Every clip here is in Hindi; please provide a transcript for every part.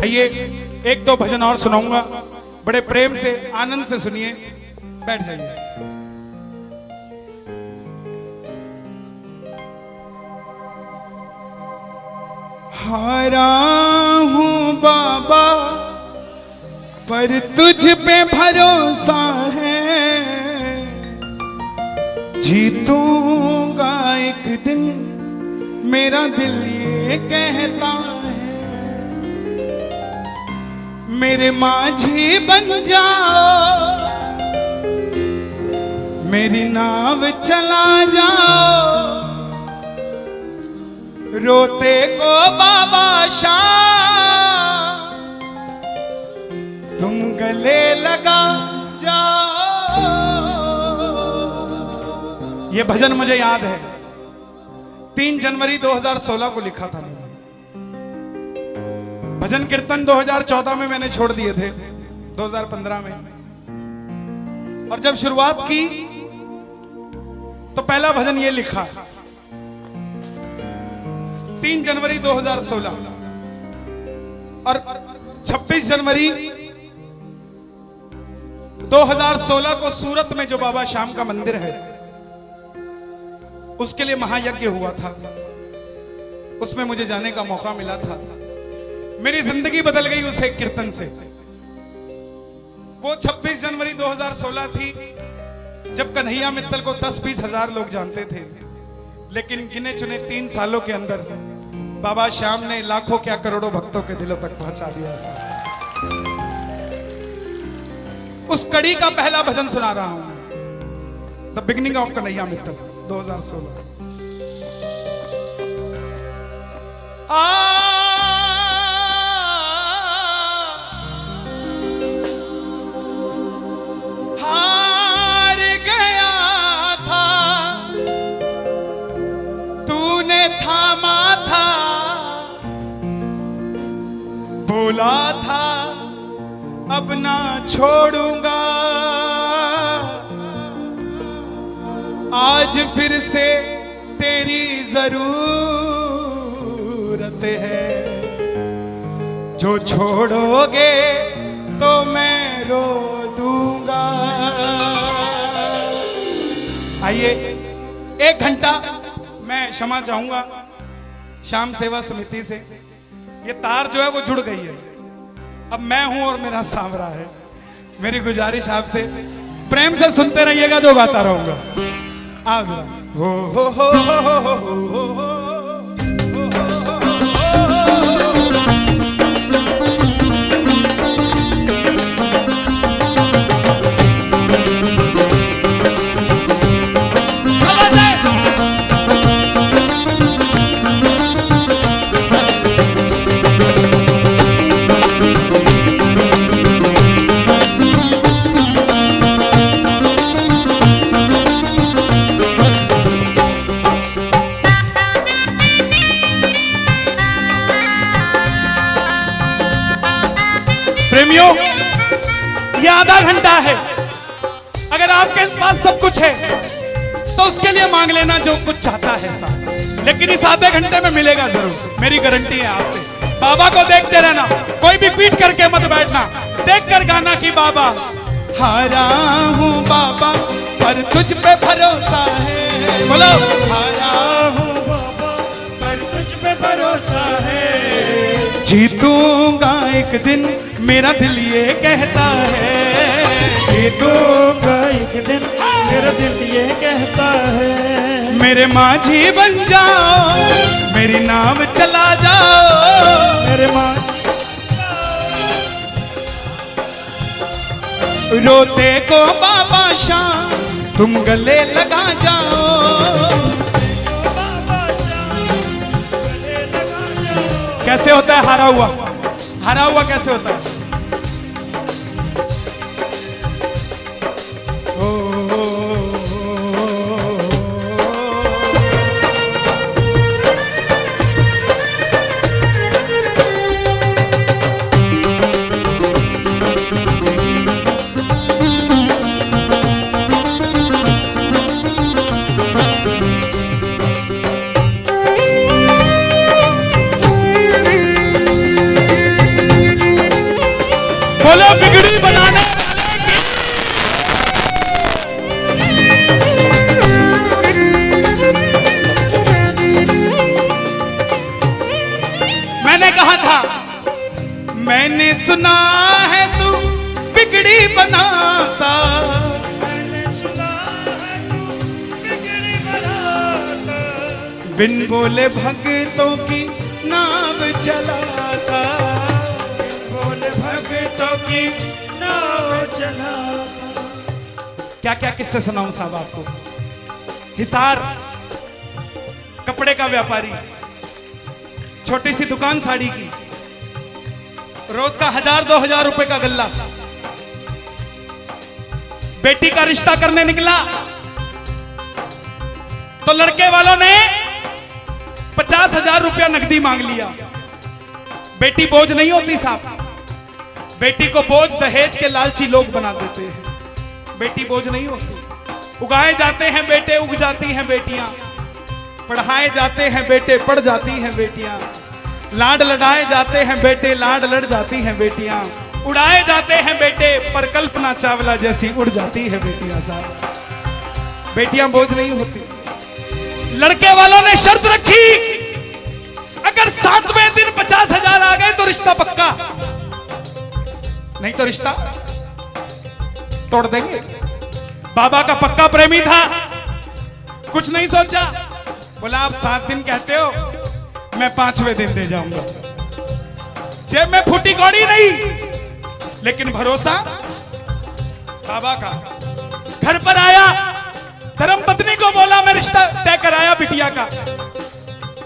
आइए एक दो भजन और सुनाऊंगा, बड़े प्रेम से आनंद से सुनिए। बैठ जाइए। हारा हूं बाबा पर तुझ पे भरोसा है, जीतूंगा एक दिन मेरा दिल ये कहता है। मेरे माझी बन जाओ, मेरी नाव चला जाओ, रोते को बाबा शाम तुम गले लगा जाओ। ये भजन मुझे याद है, 3 जनवरी 2016 को लिखा था मैंने। भजन कीर्तन 2014 में मैंने छोड़ दिए थे, 2015 में। और जब शुरुआत की तो पहला भजन ये लिखा 3 जनवरी 2016। और 26 जनवरी 2016 को सूरत में जो बाबा श्याम का मंदिर है, उसके लिए महायज्ञ हुआ था। उसमें मुझे जाने का मौका मिला था। मेरी जिंदगी बदल गई उस एक कीर्तन से। वो 26 जनवरी 2016 थी जब कन्हैया मित्तल को 10-20 हजार लोग जानते थे, लेकिन गिने चुने 3 सालों के अंदर बाबा श्याम ने लाखों क्या करोड़ों भक्तों के दिलों तक पहुंचा दिया। उस कड़ी का पहला भजन सुना रहा हूं, the beginning of Kanhaiya Mittal 2016। हार गया था तूने थामा था, बोला था अब ना छोड़ूंगा, आज फिर से तेरी जरूरत है, जो छोड़ोगे तो मैं रो दूंगा। आइए 1 घंटा मैं क्षमा चाहूंगा श्याम सेवा समिति से। ये तार जो है वो जुड़ गई है, अब मैं हूं और मेरा सांवरा है। मेरी गुजारिश आपसे प्रेम से सुनते रहिएगा, जो गाता रहूंगा। आज हो हो हो हो हो हो हो हो। प्रेमियों, ये आधा घंटा है। अगर आपके पास सब कुछ है तो उसके लिए मांग लेना जो कुछ चाहता है साहब, लेकिन इस आधे घंटे में मिलेगा जरूर, मेरी गारंटी है आपसे। बाबा को देखते रहना, कोई भी पीठ करके मत बैठना, देख कर गाना कि बाबा हारा हूं बाबा पर तुझ पे भरोसा है। बोलो हारा हूं बाबा पर तुझ पे भरोसा है, जीतूंगा एक दिन मेरा दिल ये कहता है, जीतूंगा एक दिन मेरा दिल ये कहता है। मेरे माझी बन जाओ, मेरी नाव चला जाओ, मेरे माझी रोते को बाबा शाम तुम गले लगा जाओ। कैसे होता है हारा हुआ? हारा हुआ कैसे होता है? कहा था, मैंने सुना है तू बिगड़ी बनाता, मैंने सुना है तू बिगड़ी बनाता, बिन बोले भक्तों की नाव चलाता, बोले भक्तों की नाव चलाता। क्या क्या किस्से सुनाऊं साहब आपको। हिसार कपड़े का व्यापारी, छोटी सी दुकान साड़ी की, रोज का 1000-2000 रुपए का गल्ला। बेटी का रिश्ता करने निकला तो लड़के वालों ने 50,000 रुपया नकदी मांग लिया। बेटी बोझ नहीं होती साहब, बेटी को बोझ दहेज के लालची लोग बना देते हैं। बेटी बोझ नहीं होती, उगाए जाते हैं बेटे, उग जाती हैं बेटियां, पढ़ाए जाते हैं बेटे, पढ़ जाती हैं बेटियां, लाड लड़ाए जाते हैं बेटे, लाड लड़ जाती हैं बेटियां, उड़ाए जाते हैं बेटे, पर कल्पना चावला जैसी उड़ जाती है बेटियां। साहब बेटियां बोझ नहीं होती। लड़के वालों ने शर्त रखी, अगर 7वें दिन 50,000 आ गए तो रिश्ता पक्का, नहीं तो रिश्ता तोड़ देंगे। बाबा का पक्का प्रेमी था, कुछ नहीं सोचा, बोला आप 7 दिन कहते हो, मैं 5वें दिन दे जाऊंगा। जेब में फूटी कौड़ी नहीं, लेकिन भरोसा बाबा का। घर पर आया, धर्मपत्नी को बोला मैं रिश्ता तय कराया बिटिया का,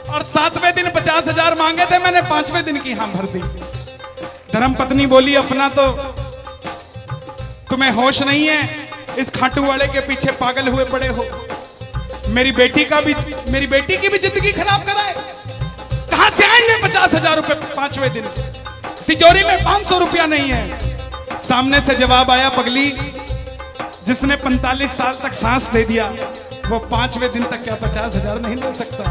और 7वें दिन 50,000 मांगे थे, मैंने 5वें दिन की हां भर दी। धर्मपत्नी बोली अपना तो तुम्हें होश नहीं है, इस खाटू वाले के पीछे पागल हुए पड़े हो, मेरी बेटी की भी जिंदगी खराब कराए। कहां से आएंगे 50,000 रुपए 5वें दिन, तिजोरी में 500 रुपया नहीं है। सामने से जवाब आया, पगली जिसने 45 साल तक सांस दे दिया वो 5वें दिन तक क्या 50,000 नहीं ले सकता।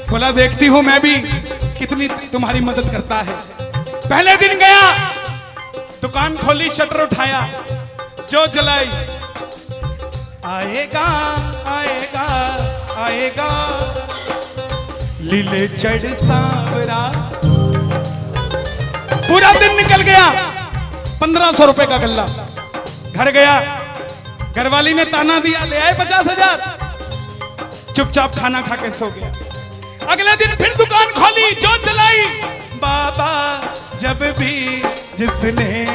बोला देखती हूं मैं भी कितनी तुम्हारी मदद करता है। पहले दिन गया, दुकान खोली, शटर उठाया, जो जलाई, आएगा आएगा आएगा लीले चढ़ सांवरा। पूरा दिन निकल गया, 1500 रुपए का गल्ला। घर गया, घरवाली ने ताना दिया, ले आए 50,000, चुपचाप खाना खा के सो गया। अगले दिन फिर दुकान खोली, जो चलाई, बाबा जब भी जिसने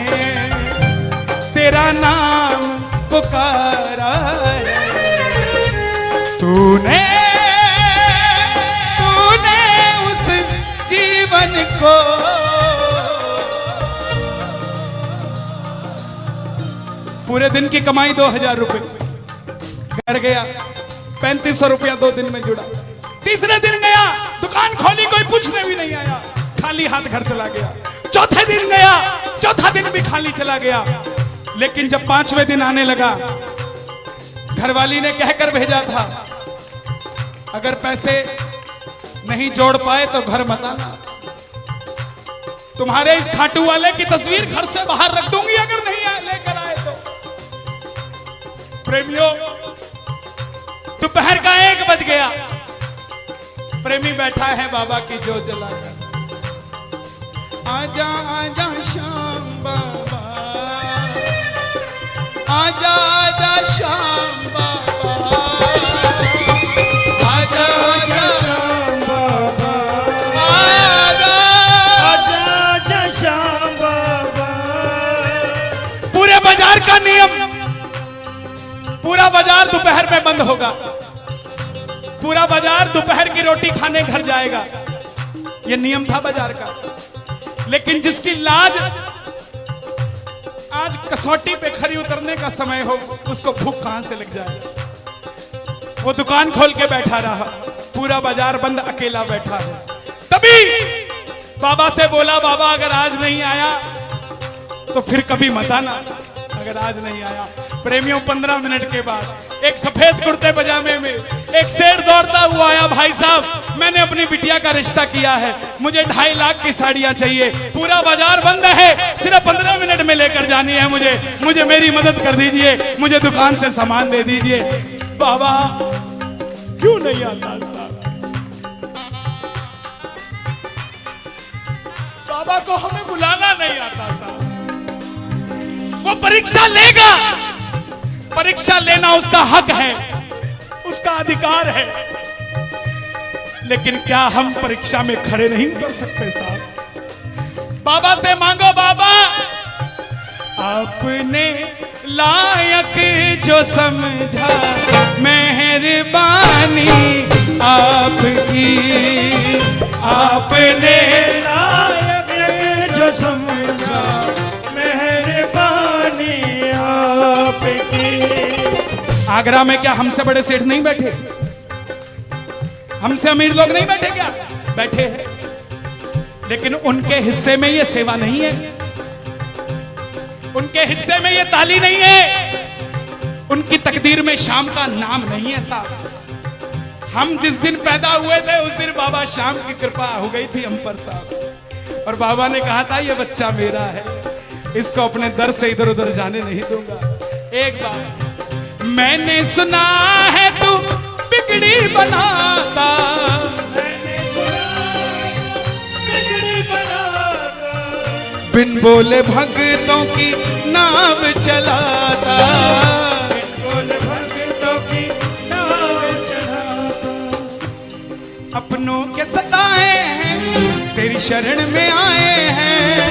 तेरा नाम पुकारा तूने उस जीवन को पूरे दिन की कमाई 2000 रुपए। घर गया, 3500 रुपया 2 दिन में जुड़ा। तीसरे दिन गया, दुकान खोली, कोई पूछने भी नहीं आया, खाली हाथ घर चला गया। चौथे दिन गया, चौथा दिन भी खाली चला गया। लेकिन जब 5वें दिन आने लगा, घरवाली ने कहकर भेजा था, अगर पैसे नहीं जोड़ पाए तो घर मत आना, तुम्हारे इस खाटू वाले की तस्वीर घर से बाहर रख दूंगी अगर नहीं लेकर आए तो। प्रेमियों, दोपहर का 1 बज गया, प्रेमी बैठा है बाबा की जोत जलाकर। आजा आजा श्याम बाबा, आजा आजा श्याम बाबा, आजा आजा श्याम बाबा, आजा आजा आजा श्याम बाबा। पूरे बाजार का नियम, पूरा बाजार दोपहर में बंद होगा, पूरा बाजार दोपहर की रोटी खाने घर जाएगा। यह नियम था बाजार का। लेकिन जिसकी लाज आज कसौटी पे खरी उतरने का समय हो, उसको भूख कहां से लग जाए। वो दुकान खोल के बैठा रहा, पूरा बाजार बंद, अकेला बैठा है। तभी बाबा से बोला, बाबा अगर आज नहीं आया तो फिर कभी मत आना, अगर आज नहीं आया। प्रेमियों, 15 मिनट के बाद एक सफेद कुर्ते पजामे में एक शेर दौड़ता हुआ आया, भाई साहब मैंने अपनी बिटिया का रिश्ता किया है, मुझे 2.5 लाख की साड़ियां चाहिए, पूरा बाजार बंद है, सिर्फ 15 मिनट में लेकर जानी है मुझे मेरी मदद कर दीजिए, मुझे दुकान से सामान दे दीजिए। बाबा क्यों नहीं आता साहब, बाबा को हमें बुलाना नहीं आता साहब। वो परीक्षा लेगा, परीक्षा लेना उसका हक है, उसका अधिकार है, लेकिन क्या हम परीक्षा में खड़े नहीं उतर सकते साहब? बाबा से मांगो, बाबा आपने लायक जो समझा, मेहरबानी आपकी, आपने लायक जो समझा, मेहरबानी आपकी। आगरा में क्या हमसे बड़े सेठ नहीं बैठे? हमसे अमीर लोग नहीं बैठे क्या? बैठे हैं, लेकिन उनके हिस्से में ये सेवा नहीं है, उनके हिस्से में ये ताली नहीं है, उनकी तकदीर में शाम का नाम नहीं है साहब। हम जिस दिन पैदा हुए थे उस दिन बाबा शाम की कृपा हो गई थी हम पर साहब, और बाबा ने कहा था ये बच्चा मेरा है, इसको अपने दर से इधर उधर जाने नहीं दूंगा। एक बार मैंने सुना है तू बिगड़ी बनाता, मैंने सुना बिगड़ी बनाता, बिन बोले भक्तों की नाव चलाता, बोल भक्तों की नाव चढ़ाता। अपनों के सताए हैं तेरी शरण में आए हैं,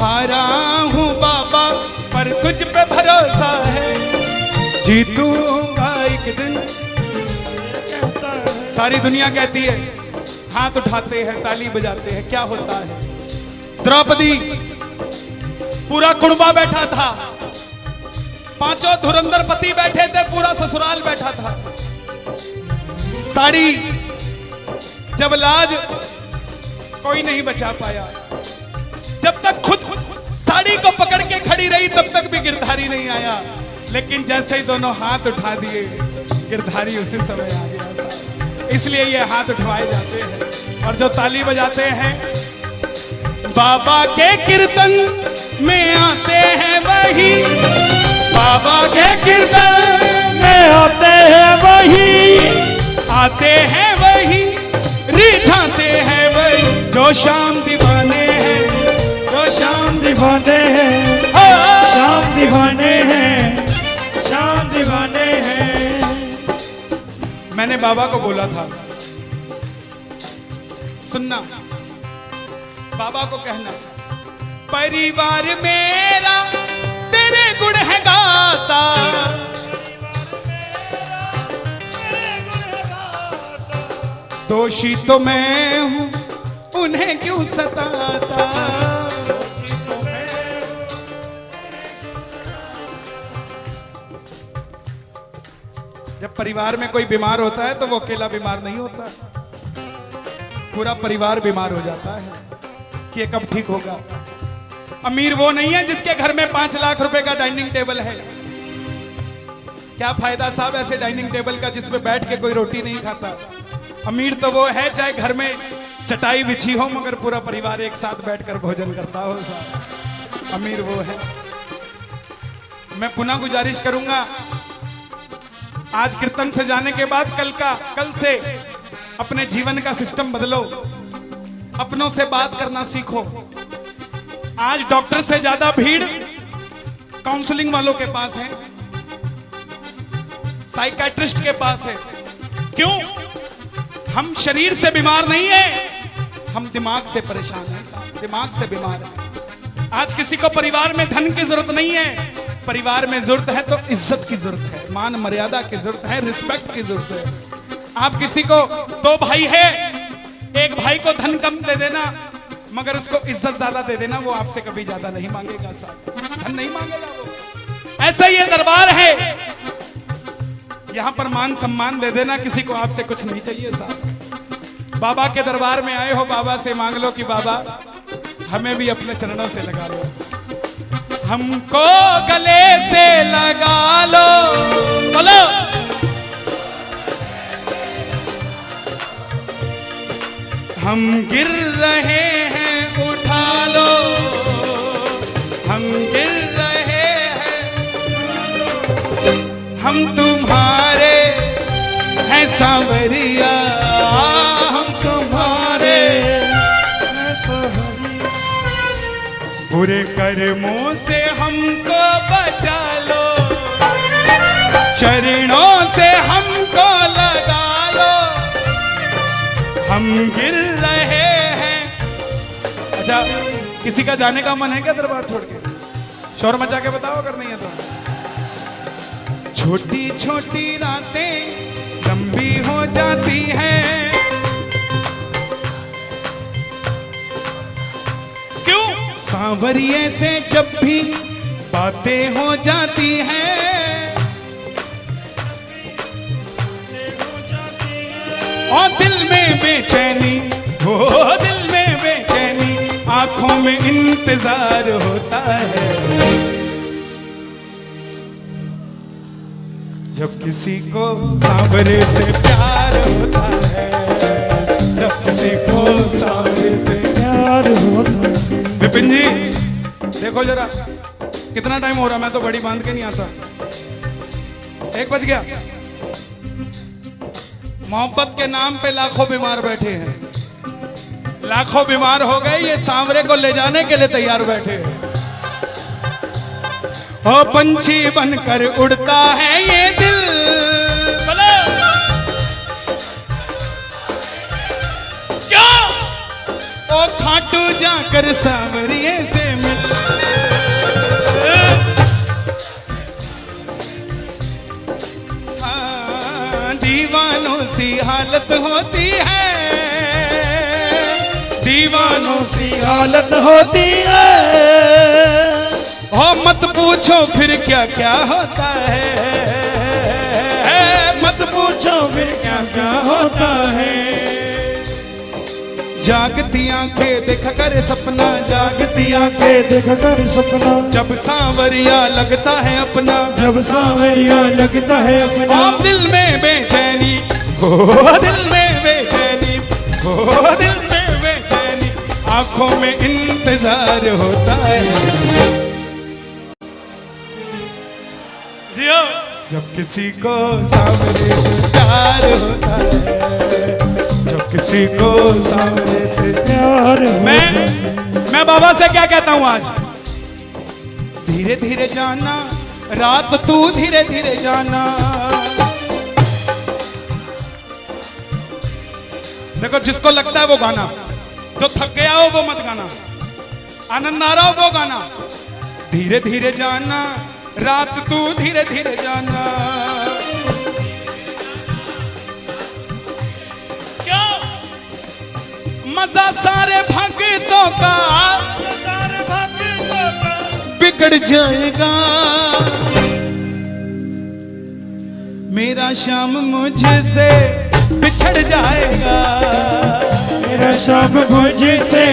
हारा हूँ बाबा पर तुझ पे भरोसा है, जीतूंगा एक दिन। सारी दुनिया कहती है, हाथ उठाते हैं, ताली बजाते हैं, क्या होता है? द्रौपदी पूरा कुड़बा बैठा था, पांचों धुरंधर पति बैठे थे, पूरा ससुराल बैठा था। साड़ी जब लाज कोई नहीं बचा पाया, जब तक खुद साड़ी को पकड़ के खड़ी रही तब तक भी गिरधारी नहीं आया, लेकिन जैसे ही दोनों हाथ उठा दिए गिरधारी उसी समय आ गया। इसलिए ये हाथ उठवाए जाते हैं, और जो ताली बजाते हैं बाबा के कीर्तन में आते हैं वही, बाबा के कीर्तन में आते हैं वही, आते हैं वही, रिझाते हैं वही, जो शाम दीवाने हैं, जो शाम दीवाने हैं, शाम दीवाने हैं, शाम दीवाने हैं। मैंने बाबा को बोला था, सुनना, बाबा को कहना, परिवार मेरा तेरे गुण है गाता, दोषी तो मैं हूं उन्हें क्यों सताता। जब परिवार में कोई बीमार होता है तो वो अकेला बीमार नहीं होता, पूरा परिवार बीमार हो जाता है कि ये कब ठीक होगा। अमीर वो नहीं है जिसके घर में 5 लाख रुपए का डाइनिंग टेबल है। क्या फायदा साहब ऐसे डाइनिंग टेबल का जिसमें बैठ के कोई रोटी नहीं खाता। अमीर तो वो है चाहे घर में चटाई बिछी हो मगर पूरा परिवार एक साथ बैठकर भोजन करता हो साहब, अमीर वो है। मैं पुनः गुजारिश करूंगा, आज कीर्तन से जाने के बाद कल से अपने जीवन का सिस्टम बदलो, अपनों से बात करना सीखो। आज डॉक्टर से ज्यादा भीड़ काउंसलिंग वालों के पास है, साइकियाट्रिस्ट के पास है। क्यों? हम शरीर से बीमार नहीं है, हम दिमाग से परेशान हैं, दिमाग से बीमार हैं। आज किसी को परिवार में धन की जरूरत नहीं है, परिवार में जरूरत है तो इज्जत की जरूरत है, मान मर्यादा की जरूरत है, रिस्पेक्ट की जरूरत है। आप किसी को 2 भाई है, एक भाई को धन कम दे देना मगर उसको इज्जत ज्यादा दे देना, वो आपसे कभी ज्यादा नहीं मांगेगा साहब, धन नहीं मांगेगा वो। ऐसा ये दरबार है, यहां पर मान सम्मान दे देना, किसी को आपसे कुछ नहीं चाहिए साहब। बाबा के दरबार में आए हो, बाबा से मांग लो कि बाबा हमें भी अपने चरणों से लगा लो, हमको गले से लगा लो। बोलो, हम गिर रहे हैं उठा लो, हम गिर रहे हैं, हम तुम्हारे हैं सांवरिया। बुरे कर्मों से हमको बचा लो, चरणों से हमको लगा लो, हम गिर रहे हैं। अच्छा, किसी का जाने का मन है क्या दरबार छोड़ के? शोर मचा के बताओ अगर नहीं है तो। छोटी छोटी रातें लंबी हो जाती हैं, क्यों? सांवरिये से जब भी बातें हो जाती हैं, और दिल में बेचैनी, हो दिल में बेचैनी, आंखों में इंतजार होता है। जब किसी को सांवरे से प्यार होता है, जब किसी को सांवरे से प्यार होता है। विपिन जी देखो जरा कितना टाइम हो रहा, मैं तो घड़ी बांध के नहीं आता। 1 बज गया। मोहब्बत के नाम पे लाखों बीमार बैठे हैं, लाखों बीमार हो गए, ये सांवरे को ले जाने के लिए तैयार बैठे हैं। ओ पंछी बनकर उड़ता है ये दिल, बोलो क्या? ओ खाटू जाकर सांवरिये से मिल, हाँ, दीवानों सी हालत होती है, दीवानों सी हालत होती है। हो मत पूछो फिर क्या क्या होता है, मत पूछो फिर क्या क्या होता है। जागती आंखें देखा कर सपना, जागती आंखें देखा कर सपना, जब सांवरिया लगता है अपना, जब सांवरिया लगता है अपना। और दिल में बेचैनी, हो दिल में बेचैनी, हो दिल में बेचैनी, आंखों में इंतजार होता है। जियो जब किसी को सांवरे से प्यार होता है, जब किसी को सांवरे से प्यार मैं बाबा से क्या कहता हूं आज? धीरे धीरे जाना, रात तू धीरे धीरे जाना। देखो जिसको लगता है वो गाना, जो थक गया हो वो मत गाना, आनंद आ रहा हो वो गाना। धीरे धीरे जाना, रात तू धीरे धीरे जाना। क्या मजा सारे भक्तों का, सारे भक्तों का बिगड़ जाएगा। मेरा श्याम मुझसे बिछड़ जाएगा, मेरा शाम मुझसे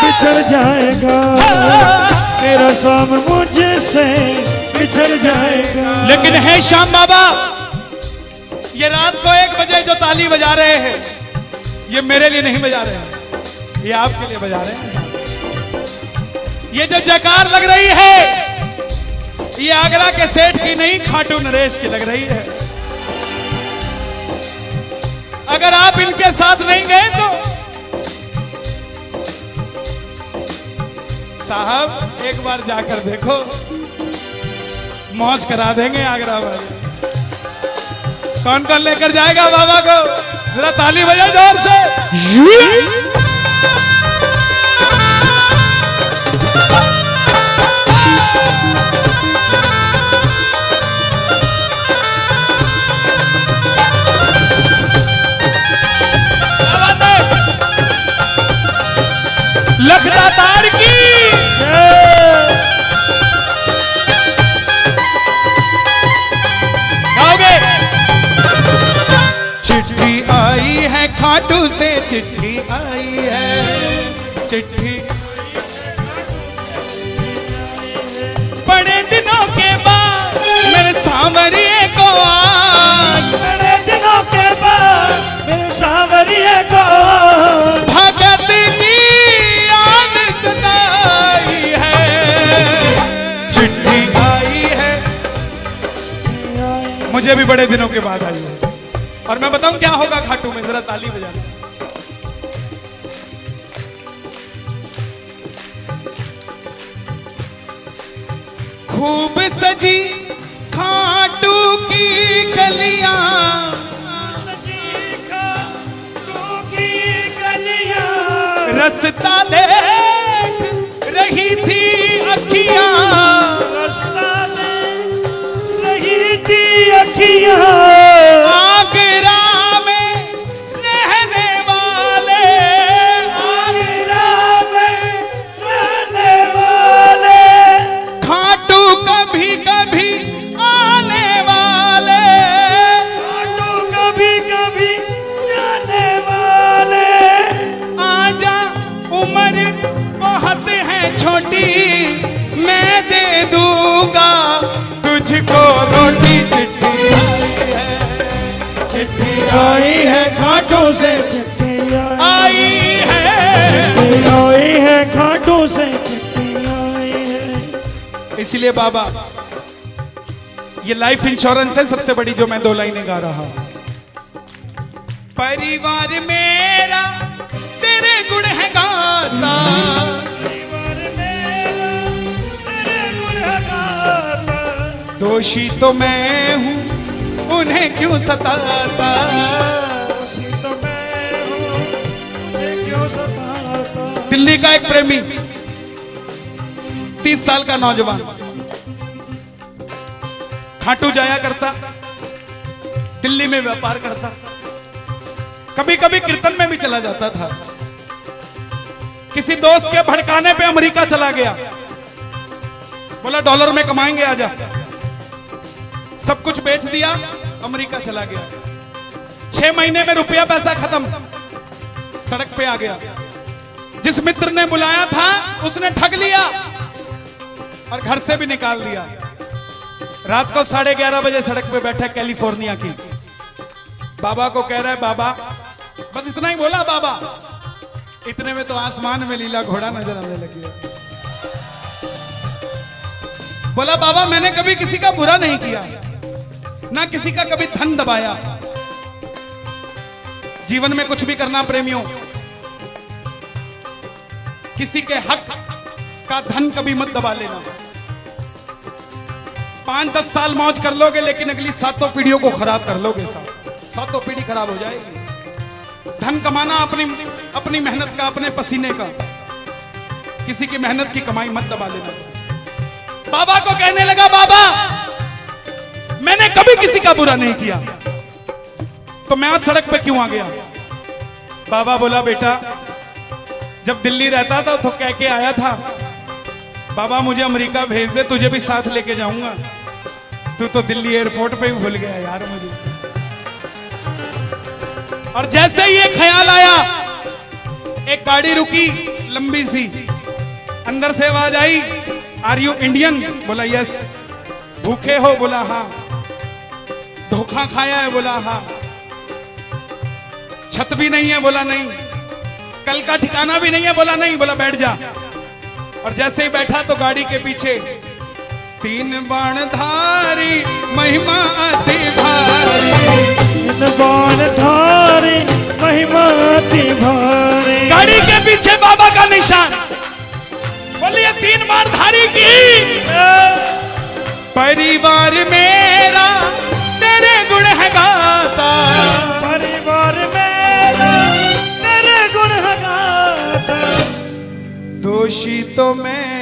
बिछड़ जाएगा, मेरा शाम मुझसे बिछड़ जाएगा। लेकिन है श्याम बाबा, ये रात को 1 बजे जो ताली बजा रहे हैं, ये मेरे लिए नहीं बजा रहे हैं, ये आपके लिए बजा रहे हैं। ये जो जयकार लग रही है, ये आगरा के सेठ की नहीं, खाटू नरेश की लग रही है। अगर आप इनके साथ नहीं गए तो साहब एक बार जाकर देखो, मौज करा देंगे आगरा वाले। कौन कौन लेकर जाएगा बाबा को? जरा ताली बजा जोर से। लखदा तार की गाओगे? चिट्ठी आई है खाटू से, चिट्ठी आई है, चिट्ठी बड़े दिनों के बाद मेरे सांवरिये को आज, बड़े दिनों के बाद मेरे सांवरिये को भगत की याद सताई है। चिट्ठी आई है, मुझे भी बड़े दिनों के बाद आई है। और मैं बताऊं क्या होगा खाटू में, जरा ताली बजा। खूब सजी खाटू की गलियां, सजी खाटू की गलियां, रास्ता देख रही थी अखियां, रास्ता देख रही थी अखियां, आगरा में रहने वाले, आगरा में रहने वाले, खाटू कभी कभी आने वाले, खाटू कभी कभी जाने वाले, आजा उम्र बहुत है छोटी, मैं दे दूंगा तुझको रोटी। चिट्ठी आई है खाटू से चिट्ठी आई है, आई है, खाटू से चिट्ठी आई है। इसलिए बाबा ये लाइफ इंश्योरेंस है सबसे बड़ी जो मैं 2 लाइनें गा रहा हूं। परिवार मेरा तेरे गुण है गाता, परिवार मेरा तेरे गुण है गाता, दोषी तो मैं हूं उन्हें क्यों सताता, दोषी तो मैं हूं, मुझे क्यों सताता। दिल्ली का एक प्रेमी 30 साल का नौजवान खाटू जाया करता, दिल्ली में व्यापार करता, कभी कभी कीर्तन में भी चला जाता था। किसी दोस्त के भड़काने पे अमेरिका चला गया, बोला डॉलर में कमाएंगे आजा, सब कुछ बेच दिया, अमेरिका चला गया। 6 महीने में रुपया पैसा खत्म, सड़क पे आ गया। जिस मित्र ने बुलाया था उसने ठग लिया और घर से भी निकाल दिया। रात को 11:30 बजे सड़क पे बैठा कैलिफोर्निया की, बाबा को कह रहा है बाबा, बस इतना ही बोला बाबा, इतने में तो आसमान में लीला घोड़ा नजर आने लगी। बोला बाबा मैंने कभी किसी का बुरा नहीं किया, ना किसी का कभी धन दबाया, जीवन में कुछ भी करना प्रेमियों, किसी के हक का धन कभी मत दबा लेना। 5-10 साल मौज कर लोगे लेकिन अगली 7 पीढ़ियों को खराब कर लोगे, 7 पीढ़ी खराब हो जाएगी। धन कमाना अपनी मेहनत का, अपने पसीने का, किसी की मेहनत की कमाई मत दबा लेना। बाबा को कहने लगा बाबा मैंने कभी किसी का बुरा नहीं किया, तो मैं आज सड़क पे क्यों आ गया। बाबा बोला बेटा जब दिल्ली रहता था तो कह के आया था बाबा मुझे अमेरिका भेज दे, तुझे भी साथ लेके जाऊंगा, तू तो दिल्ली एयरपोर्ट पे ही भूल गया यार मुझे। और जैसे ही ये ख्याल आया एक गाड़ी रुकी लंबी सी, अंदर से आवाज आई आर यू इंडियन, बोला यस, भूखे हो, बोला हाँ, धोखा खाया है, बोला हाँ, छत भी नहीं है, बोला नहीं, कल का ठिकाना भी नहीं है, बोला नहीं, बोला बैठ जा। और जैसे ही बैठा तो गाड़ी के पीछे 3 बाणधारी महिमा अति भारी, 3 बाणधारी महिमा अति भारी, गाड़ी के पीछे बाबा का निशान, बोलिए 3 बाणधारी की। परिवार मेरा तेरे गुण है गाता, परिवार मेरा तेरे गुण है गाता, दोषी तो मैं